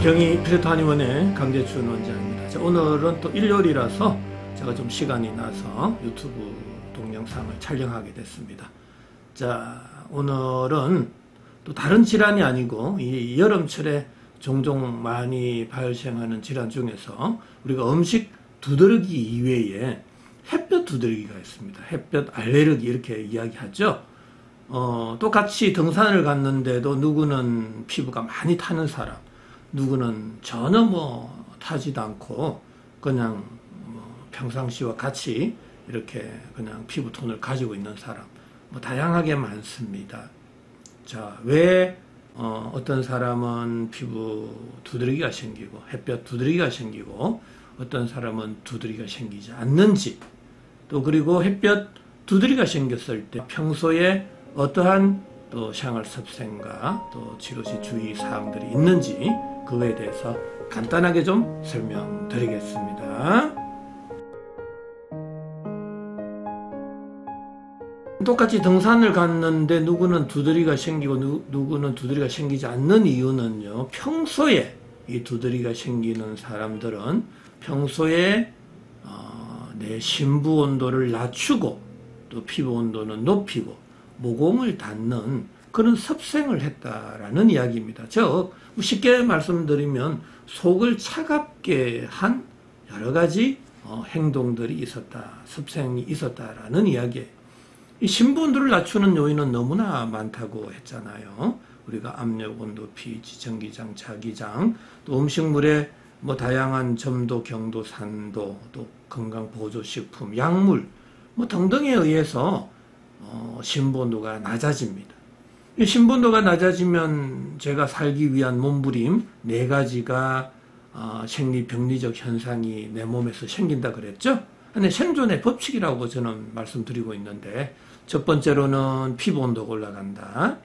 경희 필요토 한의원의 강재춘 원장입니다. 자, 오늘은 또 일요일이라서 제가 좀 시간이 나서 유튜브 동영상을 촬영하게 됐습니다. 자, 오늘은 또 다른 질환이 아니고 이 여름철에 종종 많이 발생하는 질환 중에서 우리가 음식 두드러기 이외에 햇볕 두드러기가 있습니다. 햇볕 알레르기 이렇게 이야기하죠. 똑같이 등산을 갔는데도 누구는 피부가 많이 타는 사람, 누구는 전혀 타지도 않고 그냥 평상시와 같이 이렇게 그냥 피부톤을 가지고 있는 사람, 다양하게 많습니다. 자, 왜 어떤 사람은 피부 두드러기가 생기고 햇볕 두드러기가 생기고 어떤 사람은 두드러기가 생기지 않는지, 또 그리고 햇볕 두드러기가 생겼을 때 평소에 어떠한 또 생활 습관과 또 치료 시 주의 사항들이 있는지 그거에 대해서 간단하게 좀 설명드리겠습니다. 똑같이 등산을 갔는데 누구는 두드러기가 생기고 누구는 두드러기가 생기지 않는 이유는요, 평소에 이 두드러기가 생기는 사람들은 평소에 내 심부 온도를 낮추고 또 피부 온도는 높이고 모공을 닫는 그런 섭생을 했다라는 이야기입니다. 즉 쉽게 말씀드리면 속을 차갑게 한 여러 가지 행동들이 있었다, 섭생이 있었다라는 이야기예요. 이 심부 온도를 낮추는 요인은 너무나 많다고 했잖아요. 우리가 압력, 온도, pH, 전기장, 자기장, 또 음식물의 다양한 점도, 경도, 산도, 또 건강 보조식품, 약물 등등에 의해서 심부 온도가 낮아집니다. 이 심부 온도가 낮아지면 제가 살기 위한 몸부림 4가지가 생리병리적 현상이 내 몸에서 생긴다 그랬죠? 근데 생존의 법칙이라고 저는 말씀드리고 있는데, 첫 번째로는 피부 온도가 올라간다.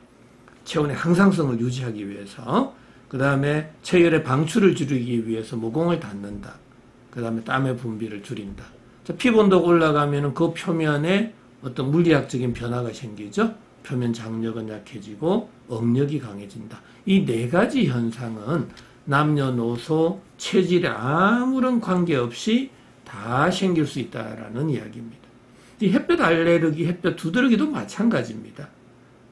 체온의 항상성을 유지하기 위해서. 그 다음에 체열의 방출을 줄이기 위해서 모공을 닫는다. 그 다음에 땀의 분비를 줄인다. 자, 피부 온도가 올라가면 그 표면에 어떤 물리학적인 변화가 생기죠. 표면 장력은 약해지고 억력이 강해진다. 이 4가지 현상은 남녀노소 체질에 아무런 관계없이 다 생길 수 있다라는 이야기입니다. 이 햇볕 알레르기, 햇볕 두드러기도 마찬가지입니다.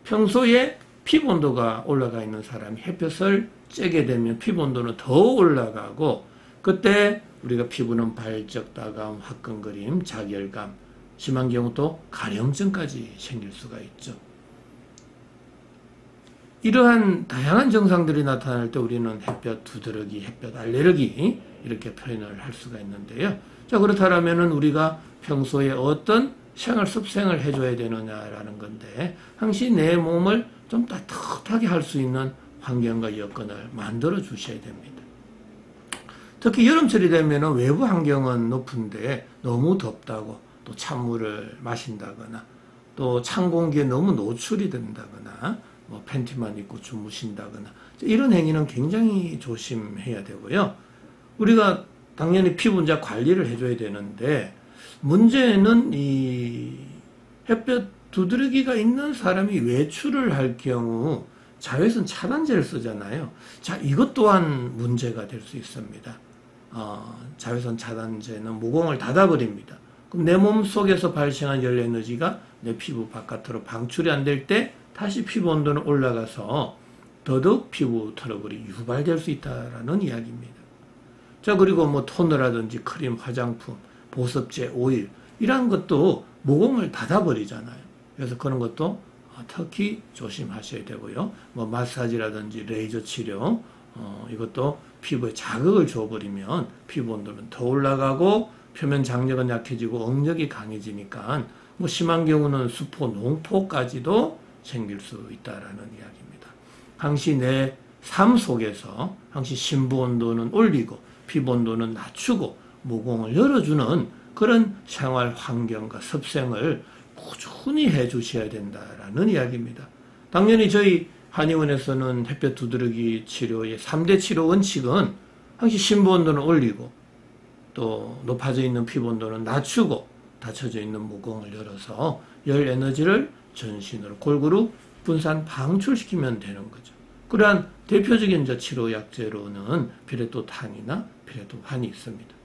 평소에 피부 온도가 올라가 있는 사람이 햇볕을 쬐게 되면 피부 온도는 더 올라가고, 그때 우리가 피부는 발적, 따가움, 화끈거림, 자결감, 심한 경우도 가려움증까지 생길 수가 있죠. 이러한 다양한 증상들이 나타날 때 우리는 햇볕 두드러기, 햇볕 알레르기 이렇게 표현을 할 수가 있는데요. 자, 그렇다면 우리가 평소에 어떤 생활 습생을 해줘야 되느냐라는 건데, 항시 내 몸을 좀 따뜻하게 할 수 있는 환경과 여건을 만들어 주셔야 됩니다. 특히 여름철이 되면 외부 환경은 높은데 너무 덥다고 또 찬물을 마신다거나 또 찬 공기에 너무 노출이 된다거나 팬티만 입고 주무신다거나 이런 행위는 굉장히 조심해야 되고요. 우리가 당연히 피부자 관리를 해줘야 되는데, 문제는 이 햇볕 두드러기가 있는 사람이 외출을 할 경우 자외선 차단제를 쓰잖아요. 자, 이것 또한 문제가 될 수 있습니다. 자외선 차단제는 모공을 닫아버립니다. 그럼 내 몸 속에서 발생한 열 에너지가 내 피부 바깥으로 방출이 안 될 때 다시 피부 온도는 올라가서 더더욱 피부 트러블이 유발될 수 있다라는 이야기입니다. 자, 그리고 토너라든지 크림, 화장품, 보습제, 오일 이런 것도 모공을 닫아버리잖아요. 그래서 그런 것도 특히 조심하셔야 되고요. 마사지라든지 레이저 치료 이것도 피부에 자극을 줘버리면 피부 온도는 더 올라가고 표면 장력은 약해지고 억력이 강해지니까 심한 경우는 수포, 농포까지도 생길 수 있다라는 이야기입니다. 항시 내 삶 속에서 항시 심부 온도는 올리고 피부 온도는 낮추고 모공을 열어주는 그런 생활 환경과 습생을 꾸준히 해 주셔야 된다라는 이야기입니다. 당연히 저희 한의원에서는 햇볕 두드러기 치료의 3대 치료 원칙은 항시 심부 온도는 올리고 또 높아져 있는 피부 온도는 낮추고 닫혀져 있는 모공을 열어서 열 에너지를 전신으로 골고루 분산 방출시키면 되는 거죠. 그러한 대표적인 치료약제로는 피레토탄이나 피레토판이 있습니다.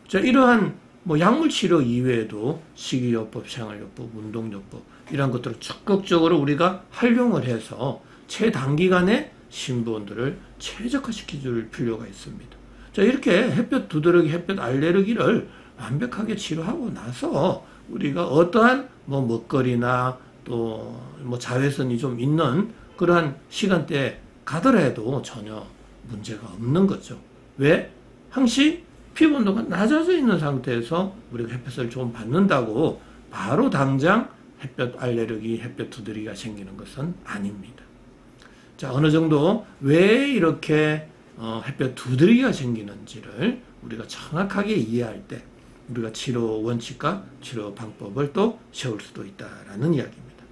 자, 이러한 약물 치료 이외에도 식이요법, 생활요법, 운동요법 이런 것들을 적극적으로 우리가 활용을 해서 최단기간에 신부원들을 최적화시켜줄 필요가 있습니다. 자, 이렇게 햇볕 두드러기, 햇볕 알레르기를 완벽하게 치료하고 나서 우리가 어떠한 먹거리나 또 자외선이 좀 있는 그러한 시간대에 가더라도 전혀 문제가 없는 거죠. 왜? 항시 피부 온도가 낮아져 있는 상태에서 우리가 햇볕을 좀 받는다고 바로 당장 햇볕 알레르기, 햇볕 두드러기가 생기는 것은 아닙니다. 자, 어느 정도 왜 이렇게 햇볕 두드러기가 생기는지를 우리가 정확하게 이해할 때 우리가 치료 원칙과 치료 방법을 또 세울 수도 있다라는 이야기입니다.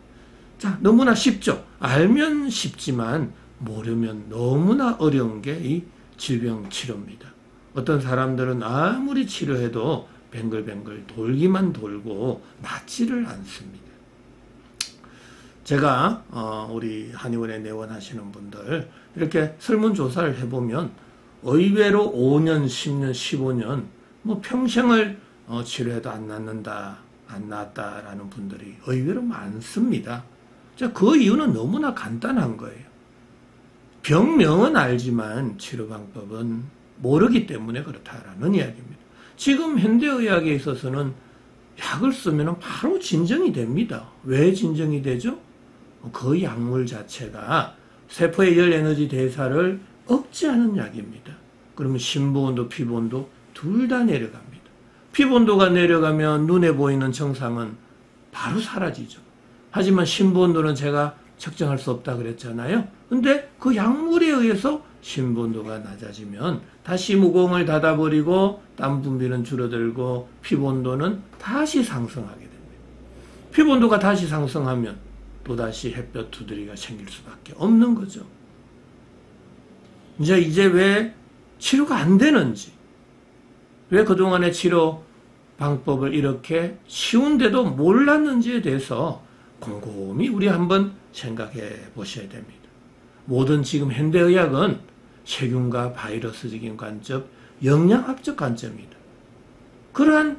자, 너무나 쉽죠. 알면 쉽지만 모르면 너무나 어려운 게 이 질병 치료입니다. 어떤 사람들은 아무리 치료해도 뱅글뱅글 돌기만 돌고 낫지를 않습니다. 제가 우리 한의원에 내원하시는 분들 이렇게 설문조사를 해보면 의외로 5년, 10년, 15년 평생을 치료해도 안 낫는다, 안 낫다라는 분들이 의외로 많습니다. 자, 그 이유는 너무나 간단한 거예요. 병명은 알지만 치료 방법은 모르기 때문에 그렇다라는 이야기입니다. 지금 현대의학에 있어서는 약을 쓰면 바로 진정이 됩니다. 왜 진정이 되죠? 그 약물 자체가 세포의 열 에너지 대사를 억제하는 약입니다. 그러면 심부온도 피부온도 둘 다 내려갑니다. 피부온도가 내려가면 눈에 보이는 증상은 바로 사라지죠. 하지만 심부온도는 제가 측정할 수 없다 그랬잖아요. 근데 그 약물에 의해서 심부온도가 낮아지면 다시 무공을 닫아버리고 땀 분비는 줄어들고 피부온도는 다시 상승하게 됩니다. 피부온도가 다시 상승하면 또다시 햇볕 두드러기가 생길 수밖에 없는 거죠. 이제 왜 치료가 안 되는지, 왜 그동안의 치료 방법을 이렇게 쉬운데도 몰랐는지에 대해서 곰곰이 우리 한번 생각해 보셔야 됩니다. 모든 지금 현대의학은 세균과 바이러스적인 관점, 영양학적 관점이다. 그러한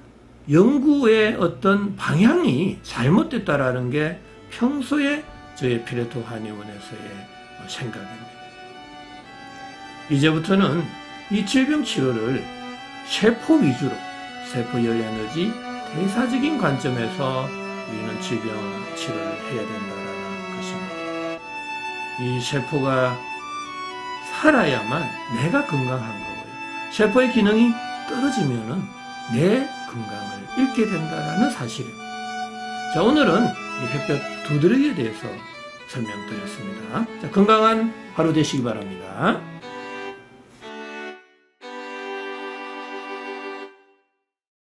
연구의 어떤 방향이 잘못됐다라는 게 평소에 저희 피레토 한의원에서의 생각입니다. 이제부터는 이 질병 치료를 세포 위주로, 세포 열 에너지 대사적인 관점에서 우리는 질병 치료를 해야 된다는 것입니다. 이 세포가 살아야만 내가 건강한 거고요. 세포의 기능이 떨어지면은 내 건강을 잃게 된다는 사실입니다. 자, 오늘은 이 햇볕 두드러기에 대해서 설명드렸습니다. 자, 건강한 하루 되시기 바랍니다.